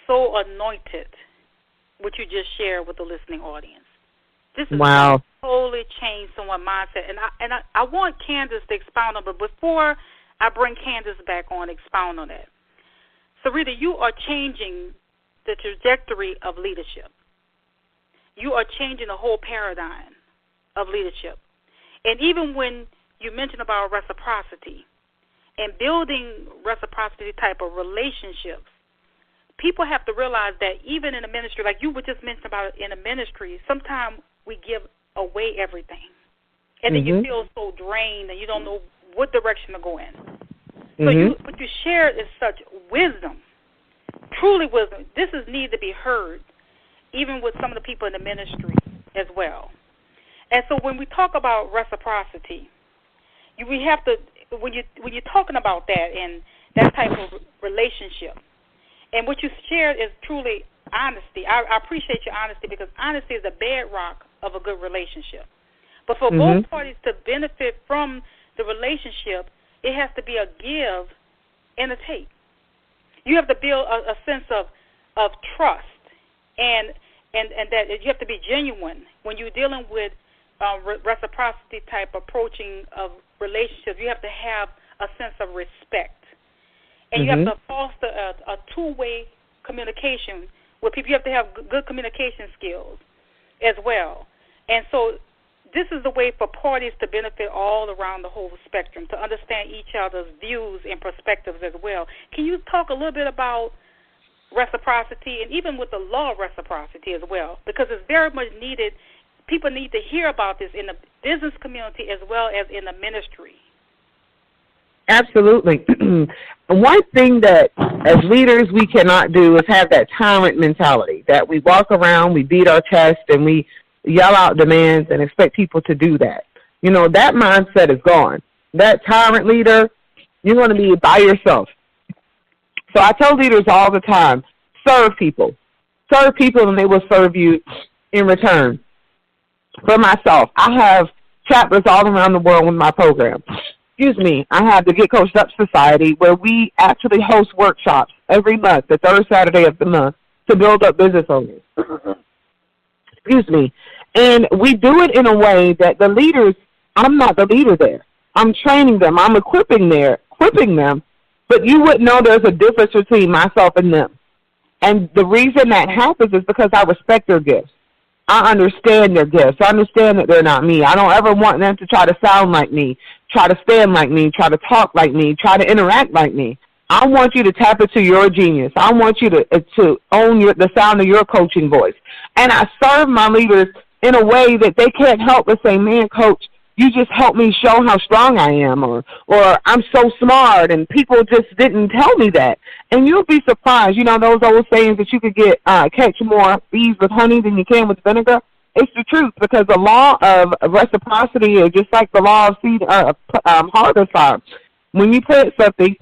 so anointed, what you just shared with the listening audience. This is totally changed someone's mindset. And I want Candace to expound on it, but before I bring Candace back on, expound on that. Sarita, you are changing the trajectory of leadership. You are changing the whole paradigm of leadership. And even when you mentioned about reciprocity and building reciprocity type of relationships, people have to realize that even in a ministry, like you would just mention about in a ministry, sometimes we give away everything. And then you feel so drained and you don't know what direction to go in. So what you share is such wisdom, truly wisdom. This is need to be heard, even with some of the people in the ministry as well. And so when we talk about reciprocity, we have to, when you're talking about that and that type of relationship, and what you shared is truly honesty. I appreciate your honesty, because honesty is the bedrock of a good relationship. But for both parties to benefit from the relationship, it has to be a give and a take. You have to build a sense of trust, and that you have to be genuine when you're dealing with reciprocity type approaching of relationships. You have to have a sense of respect, and you have to foster a two-way communication with people. You have to have good communication skills as well. And so this is the way for parties to benefit all around the whole spectrum, to understand each other's views and perspectives as well. Can you talk a little bit about reciprocity, and even with the law of reciprocity as well, because it's very much needed. People need to hear about this in the business community as well as in the ministry. Absolutely. One thing that as leaders we cannot do is have that tyrant mentality, that we walk around, we beat our chest, and we yell out demands and expect people to do that. You know, that mindset is gone. That tyrant leader, you're going to be by yourself. So I tell leaders all the time, serve people. Serve people and they will serve you in return. For myself, I have chapters all around the world with my program. I have the Get Coached Up Society, where we actually host workshops every month, the third Saturday of the month, to build up business owners. And we do it in a way that the leaders, I'm not the leader there. I'm training them. I'm equipping them. But you wouldn't know there's a difference between myself and them. And the reason that happens is because I respect their gifts. I understand their gifts. I understand that they're not me. I don't ever want them to try to sound like me, try to stand like me, try to talk like me, try to interact like me. I want you to tap into your genius. I want you to own the sound of your coaching voice. And I serve my leaders in a way that they can't help but say, man, coach, you just helped me show how strong I am, or I'm so smart, and people just didn't tell me that. And you'll be surprised. You know those old sayings that you could get catch more bees with honey than you can with vinegar? It's the truth, because the law of reciprocity is just like the law of harvest farm. When you plant something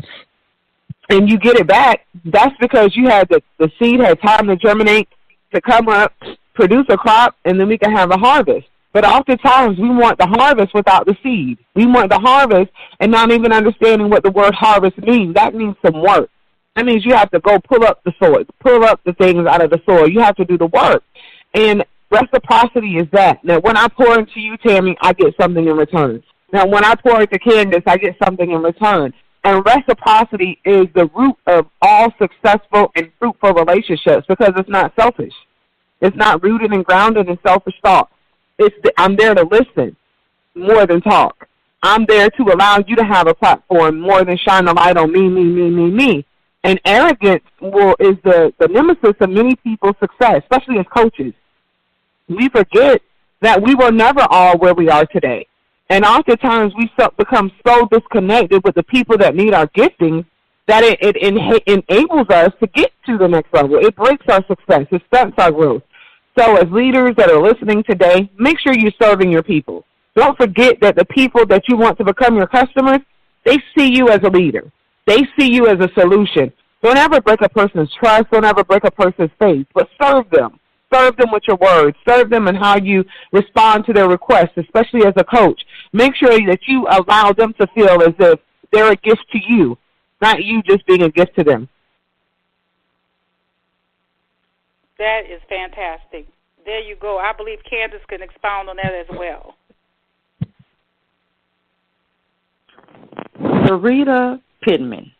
and you get it back, that's because you had the seed had time to germinate, to come up, produce a crop, and then we can have a harvest. But oftentimes we want the harvest without the seed. We want the harvest and not even understanding what the word harvest means. That means some work. That means you have to go pull up the soil, pull up the things out of the soil. You have to do the work. And reciprocity is that. Now, when I pour into you, Tammy, I get something in return. Now, when I pour into Candace, I get something in return. And reciprocity is the root of all successful and fruitful relationships, because it's not selfish. It's not rooted and grounded in selfish thought. I'm there to listen more than talk. I'm there to allow you to have a platform more than shine the light on me. And arrogance is the nemesis of many people's success, especially as coaches. We forget that we were never all where we are today. And oftentimes we become so disconnected with the people that need our gifting that it enables us to get to the next level. It breaks our success. It stunts our growth. So as leaders that are listening today, make sure you're serving your people. Don't forget that the people that you want to become your customers, they see you as a leader. They see you as a solution. Don't ever break a person's trust. Don't ever break a person's faith, but serve them. Serve them with your words. Serve them in how you respond to their requests, especially as a coach. Make sure that you allow them to feel as if they're a gift to you, not you just being a gift to them. That is fantastic. There you go. I believe Candace can expound on that as well. Sarita Pittman.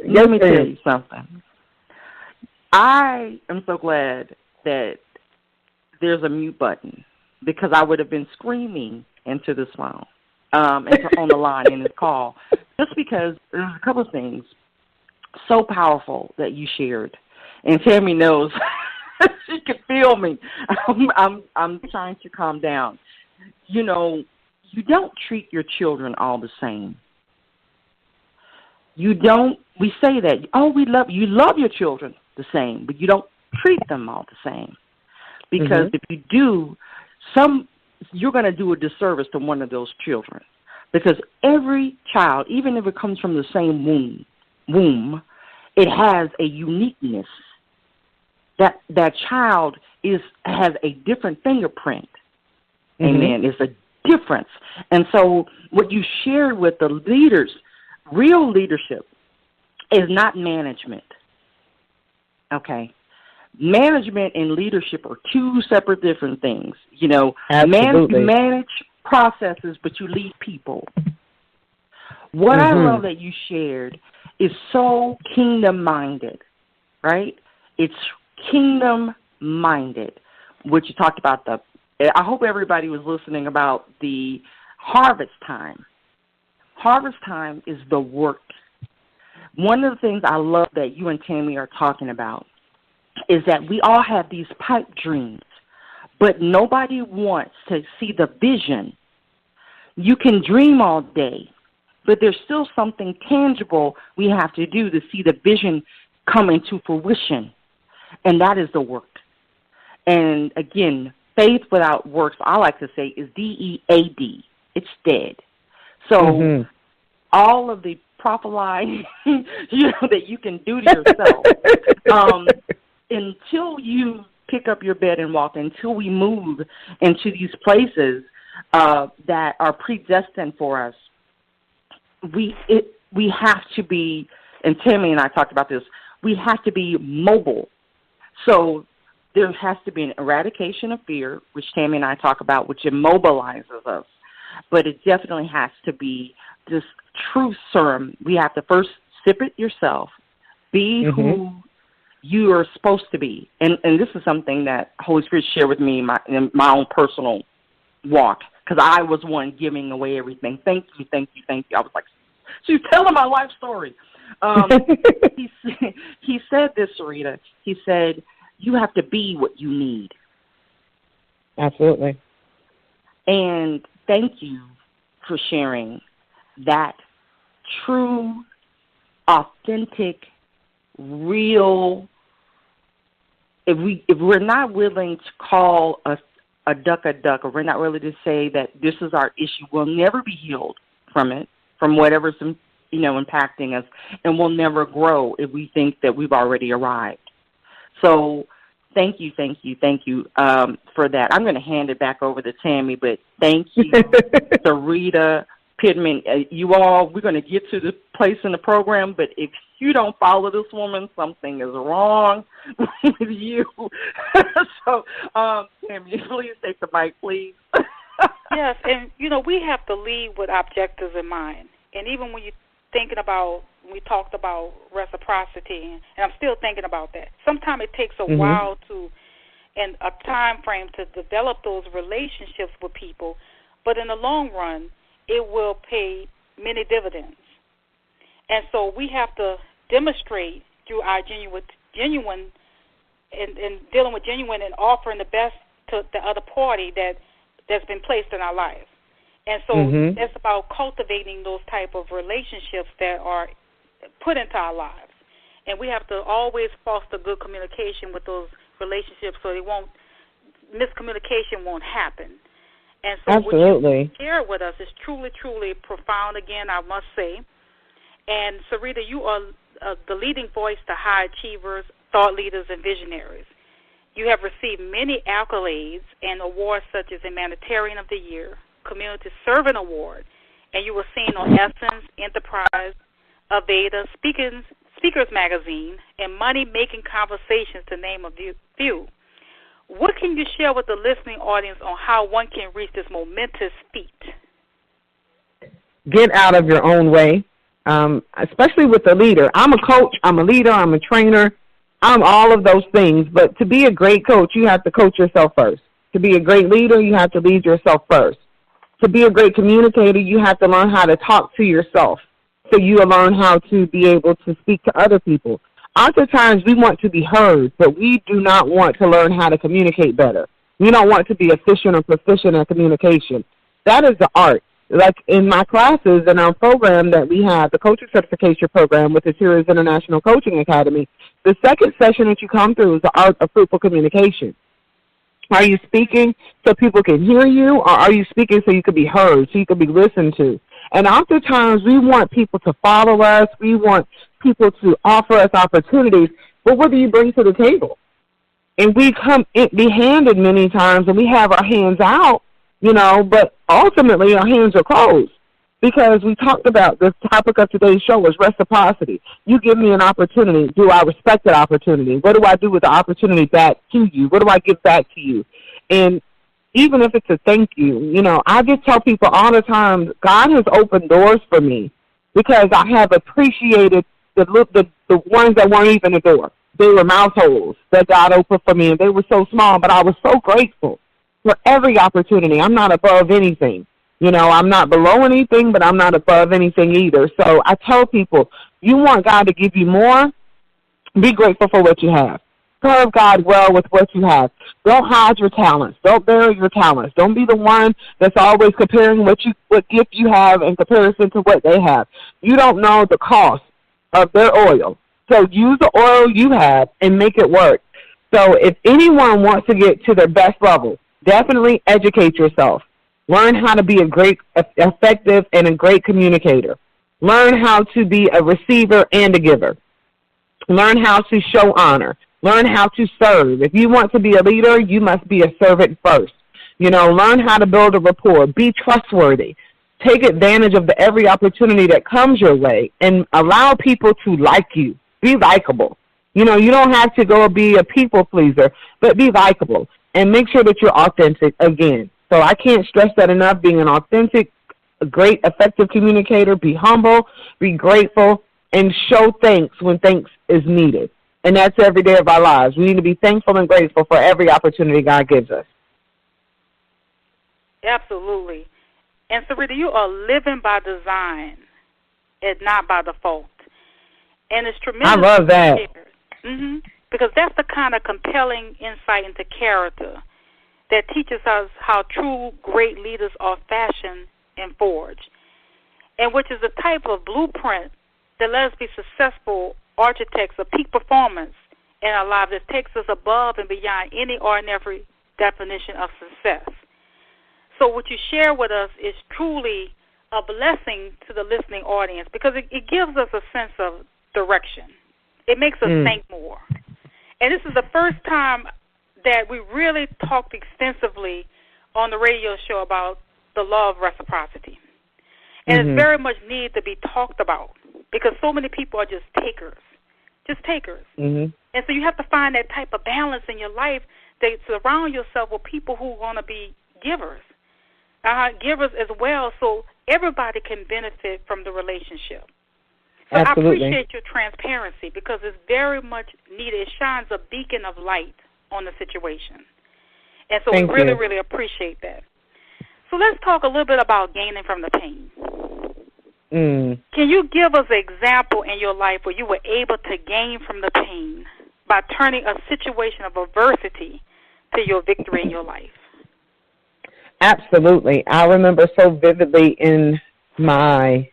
Let me tell you something. I am so glad that there's a mute button, because I would have been screaming into this phone, on the line in this call, just because there's a couple of things so powerful that you shared. And Tammy knows. She can feel me. I'm trying to calm down. You know, you don't treat your children all the same. You don't. We say that. Oh, you love your children the same, but you don't treat them all the same. Because if you do, you're going to do a disservice to one of those children. Because every child, even if it comes from the same womb, it has a uniqueness. That child has a different fingerprint. Amen. It's a difference. And so what you shared with the leaders, real leadership, is not management. Okay? Management and leadership are two separate different things. You know, you manage processes, but you lead people. What I love that you shared is so kingdom-minded, right? It's kingdom-minded, which you talked about. I hope everybody was listening about the harvest time. Harvest time is the work. One of the things I love that you and Tammy are talking about is that we all have these pipe dreams, but nobody wants to see the vision. You can dream all day, but there's still something tangible we have to do to see the vision come into fruition, and that is the work. And again, faith without works, I like to say, is DEAD. It's dead. So all of the prophesying, that you can do to yourself, until you pick up your bed and walk, until we move into these places that are predestined for us, we have to be, and Tammy and I talked about this, we have to be mobile. So there has to be an eradication of fear, which Tammy and I talk about, which immobilizes us. But it definitely has to be this truth serum. We have to first sip it yourself, be who you are supposed to be. And this is something that Holy Spirit shared with me in my own personal walk, because I was one giving away everything. Thank you. I was like, she's telling my life story. He said this, Sarita. He said, you have to be what you need. Absolutely. And thank you for sharing that true, authentic, real. If we're not willing to call a duck, or we're not willing to say that this is our issue, we'll never be healed from it, from whatever's impacting us, and we'll never grow if we think that we've already arrived. So thank you for that. I'm going to hand it back over to Tammy, but thank you, Sarita Pittman. You all, we're going to get to the place in the program, but if you don't follow this woman, something is wrong with you. So, Tammy, please take the mic, please. Yes, and, we have to lead with objectives in mind. And even when you're thinking about, we talked about reciprocity, and I'm still thinking about that. Sometimes it takes a while and a time frame to develop those relationships with people, but in the long run, it will pay many dividends. And so we have to demonstrate through our genuine and dealing with genuine and offering the best to the other party that's been placed in our lives. And so it's about cultivating those type of relationships that are put into our lives. And we have to always foster good communication with those relationships so miscommunication won't happen. And so Absolutely. What you share with us is truly, truly profound, again, I must say. And, Sarita, you are the leading voice to high achievers, thought leaders, and visionaries. You have received many accolades and awards such as Humanitarian of the Year, Community Servant Award, and you were seen on Essence, Enterprise, Aveda, Speakers Magazine, and Money Making Conversations, to name a few. What can you share with the listening audience on how one can reach this momentous feat? Get out of your own way, especially with the leader. I'm a coach, I'm a leader, I'm a trainer, I'm all of those things. But to be a great coach, you have to coach yourself first. To be a great leader, you have to lead yourself first. To be a great communicator, you have to learn how to talk to yourself, so you will learn how to be able to speak to other people. Oftentimes, we want to be heard, but we do not want to learn how to communicate better. We don't want to be efficient or proficient at communication. That is the art. Like in my classes and our program that we have, the coaching certification program with the Atiras International Coaching Academy, the second session that you come through is the art of fruitful communication. Are you speaking so people can hear you, or are you speaking so you can be heard, so you can be listened to? And oftentimes we want people to follow us. We want people to offer us opportunities. But what do you bring to the table? And we come empty-handed many times, and we have our hands out, but ultimately our hands are closed, because we talked about the topic of today's show was reciprocity. You give me an opportunity. Do I respect that opportunity? What do I do with the opportunity back to you? What do I give back to you? And even if it's a thank you, I just tell people all the time, God has opened doors for me because I have appreciated the ones that weren't even a door. They were mouth holes that God opened for me, and they were so small, but I was so grateful for every opportunity. I'm not above anything. I'm not below anything, but I'm not above anything either. So I tell people, you want God to give you more, be grateful for what you have. Serve God well with what you have. Don't hide your talents. Don't bury your talents. Don't be the one that's always comparing what gift you have in comparison to what they have. You don't know the cost of their oil. So use the oil you have and make it work. So if anyone wants to get to their best level, definitely educate yourself. Learn how to be a great, effective, and a great communicator. Learn how to be a receiver and a giver. Learn how to show honor. Learn how to serve. If you want to be a leader, you must be a servant first. Learn how to build a rapport. Be trustworthy. Take advantage of every opportunity that comes your way and allow people to like you. Be likable. You don't have to go be a people pleaser, but be likable and make sure that you're authentic again. So I can't stress that enough, being an authentic, a great, effective communicator. Be humble, be grateful, and show thanks when thanks is needed. And that's every day of our lives. We need to be thankful and grateful for every opportunity God gives us. Absolutely. And Sarita, you are living by design and not by default. And it's tremendous. I love that. Mm-hmm. Because that's the kind of compelling insight into character that teaches us how true great leaders are fashioned and forged, and which is the type of blueprint that lets us be successful architects of peak performance in our lives that takes us above and beyond any ordinary definition of success. So what you share with us is truly a blessing to the listening audience, because it gives us a sense of direction. It makes us think more. And this is the first time that we really talked extensively on the radio show about the law of reciprocity. And it's very much needed to be talked about, because so many people are just takers. And so you have to find that type of balance in your life, that surround yourself with people who want to be givers. Givers as well, so everybody can benefit from the relationship. So Absolutely. I appreciate your transparency, because it's very much needed. It shines a beacon of light on the situation. And so we really appreciate that. So let's talk a little bit about gaining from the pain. Can you give us an example in your life where you were able to gain from the pain by turning a situation of adversity to your victory in your life? Absolutely. I remember so vividly in my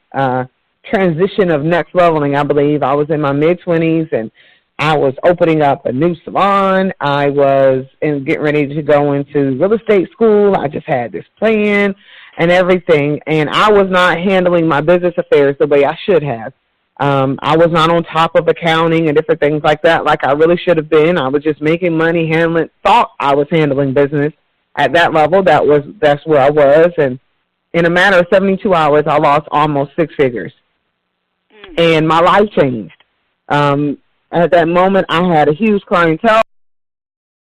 transition of next leveling, I believe. I was in my mid-20s, and I was opening up a new salon. I was getting ready to go into real estate school. I just had this plan and everything, and I was not handling my business affairs the way I should have. I was not on top of accounting and different things like that like I really should have been. I was just making money, thought I was handling business at that level. That's where I was, and in a matter of 72 hours, I lost almost 6 figures, and my life changed. At that moment, I had a huge clientele.